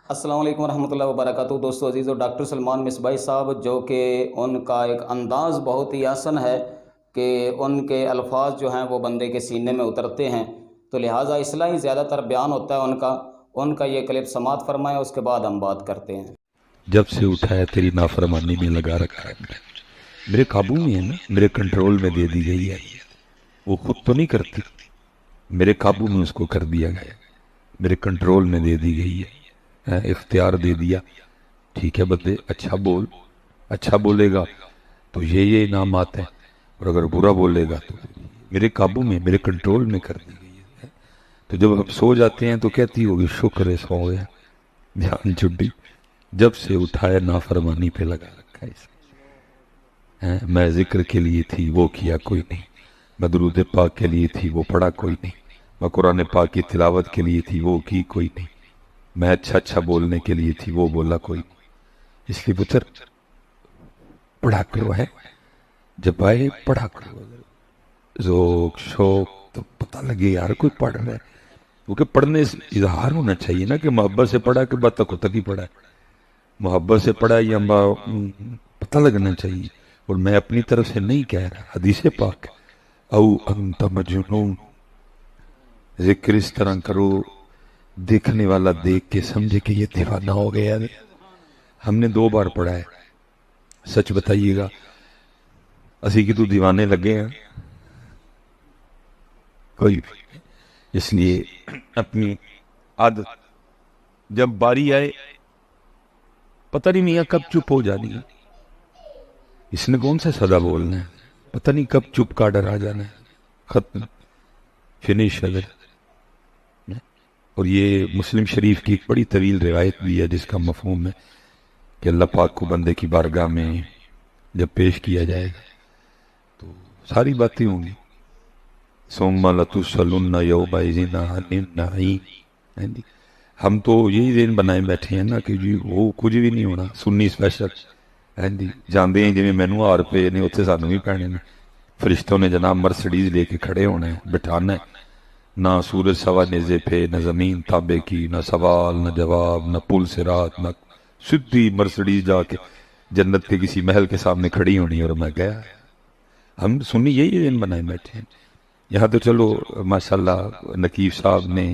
السلام علیکم ورحمۃ اللہ وبرکاتہ۔ دوستو عزیز، ڈاکٹر سلمان مصباحی صاحب، جو کہ ان کا ایک انداز بہت ہی آسن ہے کہ ان کے الفاظ جو ہیں وہ بندے کے سینے میں اترتے ہیں، تو لہٰذا اصلاحی زیادہ تر بیان ہوتا ہے ان کا یہ کلپ سماعت فرمائیں، اس کے بعد ہم بات کرتے ہیں۔ جب سے اٹھایا تیری نافرمانی میں لگا رکھا ہے، میرے قابو میں ہے نا، میرے کنٹرول میں دے دی گئی ہے۔ وہ خود تو نہیں کرتی، میرے قابو میں اس کو کر دیا گیا، میرے کنٹرول میں دے دی گئی ہے، اختیار دے دیا۔ ٹھیک ہے بندے، اچھا بول، اچھا بولے گا تو یہ انعامات ہیں، اور اگر برا بولے گا تو میرے قابو میں، میرے کنٹرول میں کر دی گئی ہے۔ تو جب ہم سو جاتے ہیں تو کہتی ہوگی شکر ہے سو گیا، دھیان چھٹی۔ جب سے اٹھایا نافرمانی پہ لگا رکھا ہے۔ میں ذکر کے لیے تھی وہ کیا کوئی نہیں، میں درود پاک کے لیے تھی وہ پڑھا کوئی نہیں، میں قرآن پاک کی تلاوت کے لیے تھی وہ کی کوئی نہیں، میں اچھا بولنے کے لیے تھی وہ بولا کوئی نہیں۔ اس لیے پتر پڑھا کرو ہے، جب آئے پڑھا کرو، ذوق شوق تو پتہ لگے یار کوئی پڑھ رہا ہے، کیونکہ پڑھنے سے اظہار ہونا چاہیے نا کہ محبت سے پڑھا کہ بات تک ہی پڑھا ہے، محبت سے پڑھا یا پتہ لگنا چاہیے۔ اور میں اپنی طرف سے نہیں کہہ رہا، حدیث پاک او انت مجنون، ذکر اس طرح کرو دیکھنے والا دیکھ کے سمجھے کہ یہ دیوانہ ہو گیا ہے۔ ہم نے 2 بار پڑھا ہے، سچ بتائیے گا اسی کی تو دیوانے لگے ہیں کوئی بھی۔ اس لیے اپنی عادت جب باری آئے پتہ نہیں میاں کب چپ ہو جانی ہے، اس نے کون سا صدا بولنا ہے، پتہ نہیں کب چپ کا ڈر آ جانا ہے، ختم، فنش ادھر۔ اور یہ مسلم شریف کی ایک بڑی طویل روایت بھی ہے جس کا مفہوم ہے کہ اللہ پاک کو بندے کی بارگاہ میں جب پیش کیا جائے گا تو ساری باتیں ہوں گی، ثم لتسألن یومئذ عن النعیم۔ ہم تو یہی دن بنائے بیٹھے ہیں نا کہ جی وہ کچھ بھی نہیں ہونا، سنی اسپیشل جاندے ہیں جی مینو آر پہ نے اتنے سانوں بھی پینے نے، فرشتوں نے جناب مرسڈیز لے کے کھڑے ہونا ہے، بٹھانا ہے، نہ سورج سوا نیزے پہ، نہ زمین تابے کی، نہ سوال نہ جواب، نہ پل صراط، نہ سدھی مرسڈیز جا کے جنت کے کسی محل کے سامنے کھڑی ہونی اور میں گیا۔ ہم سنی یہی دن بنائے بیٹھے ہیں۔ یہاں تو چلو ماشاءاللہ نقیب صاحب نے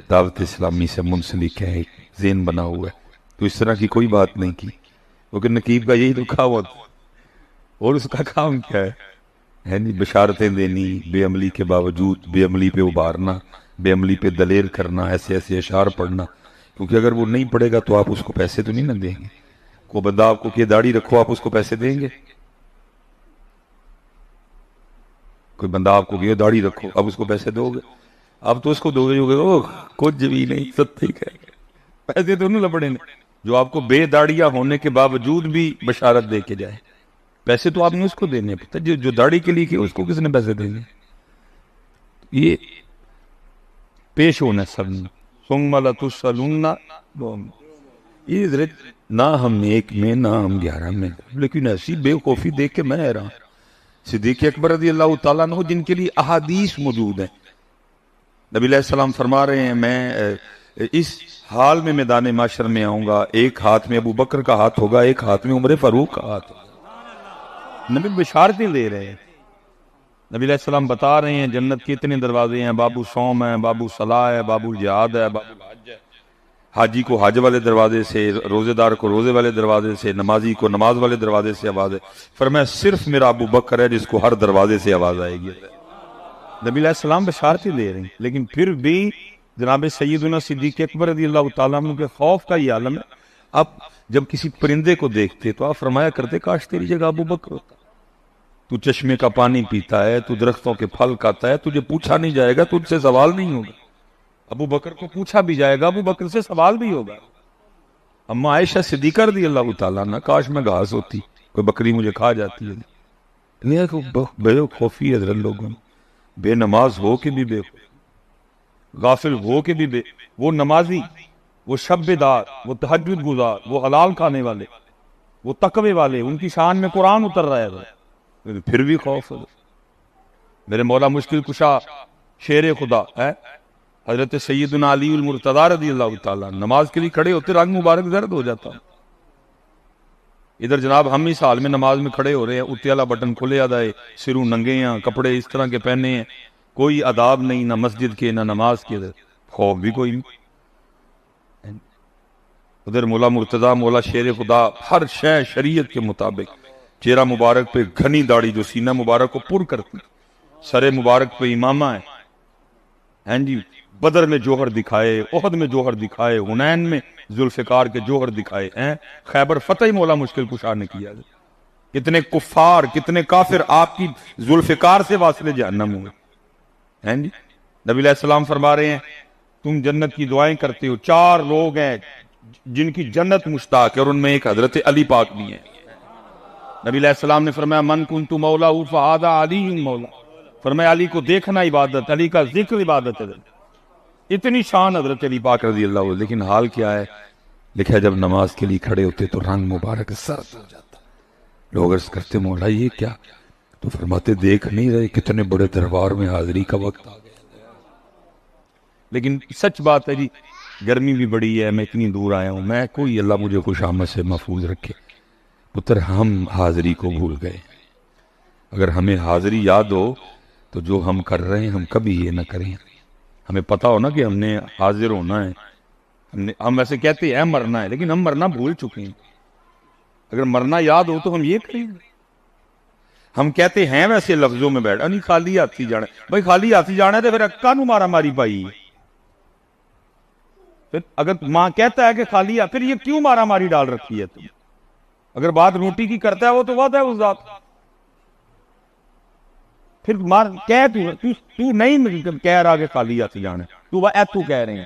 دعوت اسلامی سے منسلک ہے، ایک ذہن بنا ہوا ہے، تو اس طرح کی کوئی بات نہیں کی، کیونکہ نقیب کا یہی تو کھا ہوا تھا، اور اس کا کام کیا ہے بشارتیں دینی، بے عملی کے باوجود بے عملی پہ ابھارنا، بے عملی پہ دلیر کرنا، ایسے ایسے اشعار پڑھنا، کیونکہ اگر وہ نہیں پڑھے گا تو آپ اس کو پیسے تو نہیں نہ دیں گے۔ کوئی بندہ آپ کو کہ داڑھی رکھو، آپ اس کو پیسے دیں گے؟ کوئی بندہ آپ کو کہ داڑھی رکھو، اب اس کو پیسے دو گے؟ اب تو اس کو دو گے او کچھ بھی نہیں، سب ٹھیک ہے، پیسے تو نہیں لپڑے نے، جو آپ کو بے داڑیاں ہونے کے باوجود بھی بشارت دے کے جائے، پیسے تو آپ نے اس کو دینے، پتہ جو داڑھی کے لیے کہ اس کو کس نے پیسے دینے؟ یہ پیش ہونا سب نے، ثم لتسألن، یہ نہ ہم 1 میں نہ ہم 11 میں، لیکن ایسی بے خوفی دیکھ کے میں حیران۔ صدیق اکبر رضی اللہ تعالیٰ عنہ جن کے لیے احادیث موجود ہیں، نبی علیہ السلام فرما رہے ہیں میں اس حال میں میدان معاشر میں آؤں گا، ایک ہاتھ میں ابو بکر کا ہاتھ ہوگا، ایک ہاتھ میں عمر فاروق کا ہاتھ ہوگا۔ نبی بشارتیں دے رہے ہیں، نبی علیہ السلام بتا رہے ہیں جنت کے اتنے دروازے ہیں، بابو صوم ہے، بابو صلاح ہے، بابو جہاد ہے، بابو الحج ہے، حاجی کو حج والے دروازے سے، روزے دار کو روزے والے دروازے سے، نمازی کو نماز والے دروازے سے آواز ہے، فرمایا صرف میرا ابو بکر ہے جس کو ہر دروازے سے آواز آئے گی۔ نبی علیہ السلام بشارتیں دے رہے ہیں، لیکن پھر بھی جناب سیدنا صدیق اکبر رضی اللہ تعالیٰ عنہ کے خوف کا یہ عالم ہے۔ اب جب کسی پرندے کو دیکھتے تو آپ فرمایا کرتے کاش تیری جگہ ابو بکر ہوتا، تو چشمے کا پانی پیتا ہے، تو درختوں کے پھل کھاتا ہے، تجھے پوچھا نہیں جائے گا، تجھ سے سوال نہیں ہوگا۔ ابو بکر کو پوچھا بھی جائے گا، ابو بکر سے سوال بھی ہوگا۔ اما عائشہ صدیقہ رضی اللہ تعالیٰ عنہ، کاش میں گھاس ہوتی، کوئی بکری مجھے کھا جاتی ہے۔ بے خوفی حضرت لوگوں، بے نماز ہو کے بھی بے خوف، غافل ہو کے بھی وہ نمازی، وہ شب بیدار، وہ تہجد گزار، وہ حلال کھانے والے، وہ تقوی والے، ان کی شان میں قرآن اتر رہا ہے، پھر بھی خوف ہے۔ میرے مولا مشکل کشا شیر خدا ہے، حضرت سیدنا علی المرتضیٰ رضی اللہ تعالیٰ نماز کے لیے کھڑے ہوتے رنگ مبارک زرد ہو جاتا. ادھر جناب ہم اس حال میں نماز میں کھڑے ہو رہے ہیں، اوتے والا بٹن کھلے آدھا ہے، سروں ننگے ہیں، کپڑے اس طرح کے پہنے ہیں، کوئی آداب نہیں، نہ مسجد کے نہ نماز کے، خوف بھی کوئی نہیں. ادھر مولا مرتضیٰ، مولا شیر خدا، ہر شے شریعت کے مطابق، چہرہ مبارک پہ گھنی داڑھی جو سینہ مبارک کو پر کرتی، سر مبارک پہ امامہ ہے، ہیں جی، بدر میں جوہر دکھائے، احد میں جوہر دکھائے، حنین میں ذوالفقار کے جوہر دکھائے ہیں، خیبر فتح مولا مشکل کشا نے کیا. کتنے کفار، کتنے کافر آپ کی ذوالفقار سے واصل جہنم ہوئے ہیں جی. نبی علیہ السلام فرما رہے ہیں تم جنت کی دعائیں کرتے ہو، 4 لوگ ہیں جن کی جنت مشتاق ہے، اور ان میں ایک حضرت علی پاک بھی ہیں. نبی علیہ السلام نے فرمایا من کنت مولا فہذا علی مولا، فرمایا علی کو دیکھنا عبادت، علی کا ذکر عبادت ہے. اتنی شان حضرت علی پاک رضی اللہ عنہ. لیکن حال کیا ہے؟ لکھا جب نماز کے لیے کھڑے ہوتے تو رنگ مبارک سرد ہو جاتا. لوگ عرض کرتے مولا یہ کیا؟ تو فرماتے دیکھ نہیں رہے کتنے بڑے دربار میں حاضری کا وقت آ گیا. لیکن سچ بات ہے جی، گرمی بھی بڑی ہے، میں اتنی دور آیا ہوں، میں کوئی اللہ مجھے خوش آمد سے محفوظ رکھے. پتر ہم حاضری کو بھول گئے. اگر ہمیں حاضری یاد ہو تو جو ہم کر رہے ہیں ہم کبھی یہ نہ کریں. ہمیں پتا ہو نا کہ ہم نے حاضر ہونا ہے. ہم ایسے کہتے ہیں مرنا ہے، لیکن ہم مرنا بھول چکے ہیں. اگر مرنا یاد ہو تو ہم یہ کریں. ہم کہتے ہیں ویسے لفظوں میں بیٹھا نہیں خالی ہاتھی جانا ہے. بھائی خالی ہاتھی جانا ہے تو پھر کانو مارا ماری پائی. پھر اگر ماں کہتا ہے کہ خالی پھر یہ کیوں مارا ماری ڈال رکھی ہے تم؟ اگر بات روٹی کی کرتا ہے وہ تو بات ہے اس ذات. پھر مار تو نہیں کہہ رہا کہ خالی ہاتھ جانا ہے، تو ایتھو کہہ رہے ہیں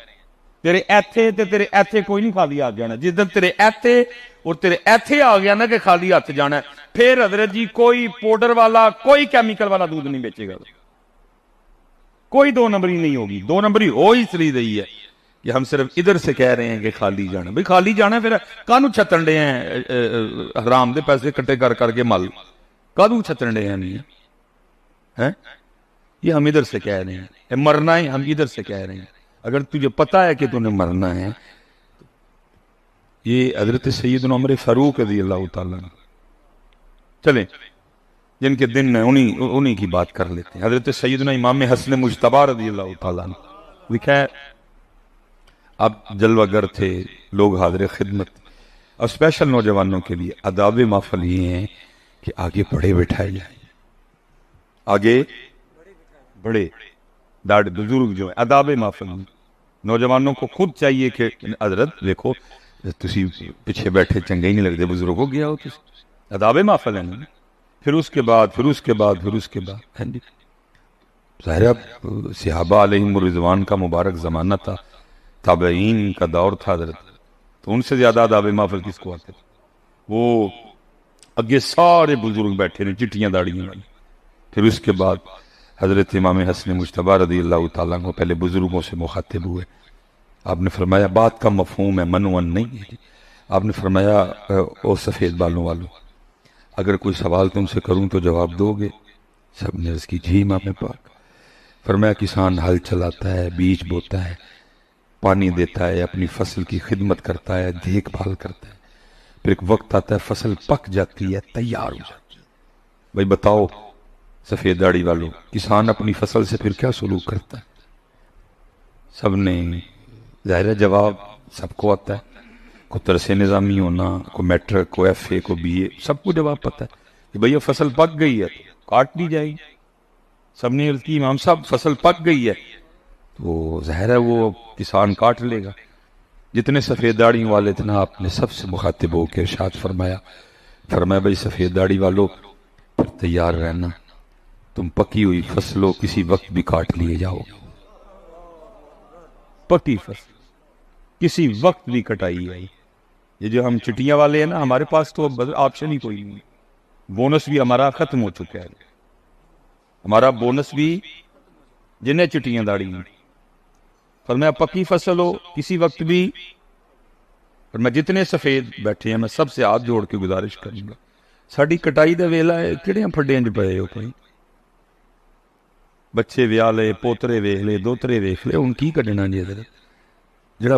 تیرے ایتھے تے تیرے ایتھے کوئی نہیں خالی ہاتھ جانا. جس دن تیرے ایتھے اور تیرے ایتھے آ گیا نا کہ خالی ہاتھ جانا ہے، پھر حضرت جی کوئی پاؤڈر والا، کوئی کیمیکل والا دودھ نہیں بیچے گا. کوئی 2 نمبری نہیں ہوگی. 2 نمبری ہو اس لیے رہی ہے کہ ہم صرف ادھر سے کہہ رہے ہیں کہ خالی جانا. بھئی خالی جانا ہے، پھر کانو چھتنڈے ہیں حرام دے پیسے کٹے کر کر کے مل کانو چھتنڈے ہیں نہیں ہیں. یہ ہم ادھر سے کہہ رہے ہیں مرنا ہے، ہم ادھر سے کہہ رہے ہیں. اگر تجھے پتا ہے کہ تو نے مرنا ہے. یہ حضرت سیدنا عمر فاروق رضی اللہ تعالیٰ عنہ، چلیں جن کے دن ہیں انہی کی بات کر لیتے ہیں. حضرت سیدنا امام حسن مجتبی رضی اللہ تعالیٰ عنہ لکھا ہے اب جلوہ گر تھے، لوگ حاضر خدمت، اور اسپیشل نوجوانوں کے لیے آداب محفل یہ ہیں کہ آگے بڑے بٹھائے جائیں. آگے بڑے داڑھ بزرگ جو ہیں آداب محفل. نوجوانوں کو خود چاہیے کہ حضرت دیکھو تسی پیچھے بیٹھے چنگے ہی نہیں لگتے، بزرگوں گیا ہو تسی. آداب محفل ہیں نا. پھر اس کے بعد ظاہر صحابہ علیہم الرضوان کا مبارک زمانہ تھا، تابعین کا دور تھا حضرت، تو ان سے زیادہ آداب محفل کس کو آتے تھے؟ وہ اگے سارے بزرگ بیٹھے نے چٹیاں داڑیاں والی. پھر اس کے بعد حضرت امام حسن مجتبی رضی اللہ تعالیٰ عنہ پہلے بزرگوں سے مخاطب ہوئے. آپ نے فرمایا بات کا مفہوم ہے، منون نہیں ہے. آپ نے فرمایا او سفید بالوں والوں، اگر کوئی سوال تم سے کروں تو جواب دو گے؟ سب نے عرض کی جی امام پاک. فرمایا کسان ہل چلاتا ہے، بیج بوتا ہے، پانی دیتا ہے، اپنی فصل کی خدمت کرتا ہے، دیکھ بھال کرتا ہے، پھر ایک وقت آتا ہے فصل پک جاتی ہے، تیار ہو جاتی ہے. بھائی بتاؤ سفید داڑھی والوں، کسان اپنی فصل سے پھر کیا سلوک کرتا ہے؟ سب نے ظاہر جواب سب کو آتا ہے. کو ترس نظامی ہونا، کو میٹرک، کو ایف اے، کو بی اے، سب کو جواب پتا ہے کہ بھئی فصل پک گئی ہے تو کاٹ لی جائے گی. سب نے عرض کی امام صاحب فصل پک گئی ہے تو ظاہر ہے وہ کسان کاٹ لے گا. جتنے سفید داڑھی والے تھے نا آپ نے سب سے مخاطب ہو کے ارشاد فرمایا بھئی سفید داڑھی والو پھر تیار رہنا، تم پکی ہوئی فصلوں کسی وقت بھی کاٹ لیے جاؤ. پکی فصل کسی وقت بھی کٹائی ہے. یہ جو ہم چٹیاں والے ہیں نا، ہمارے پاس تو آپشن ہی کوئی نہیں. بونس بھی ہمارا ختم ہو چکا ہے. ہمارا بونس بھی جنہیں چٹیاں داڑھی ہیں. فرمایا پکی فصل ہو کسی وقت بھی. اور میں جتنے سفید بیٹھے ہیں میں سب سے ہاتھ جوڑ کے گزارش کروں گا، ساڑی کٹائی دا ویلا ہے کہڑے پھڈیاں چ پئے ہو بھائی. ਬੱਚੇ ਵਿਆਹ ਲਏ, ਪੋਤਰੇ ਵੇਖ ਲਏ, ਦੋਤਰੇ ਵੇਖ ਲਏ, ਹੁਣ ਕੀ ਕੱਢਣਾ ਜੀ ਇਹਦੇ? ਜਿਹੜਾ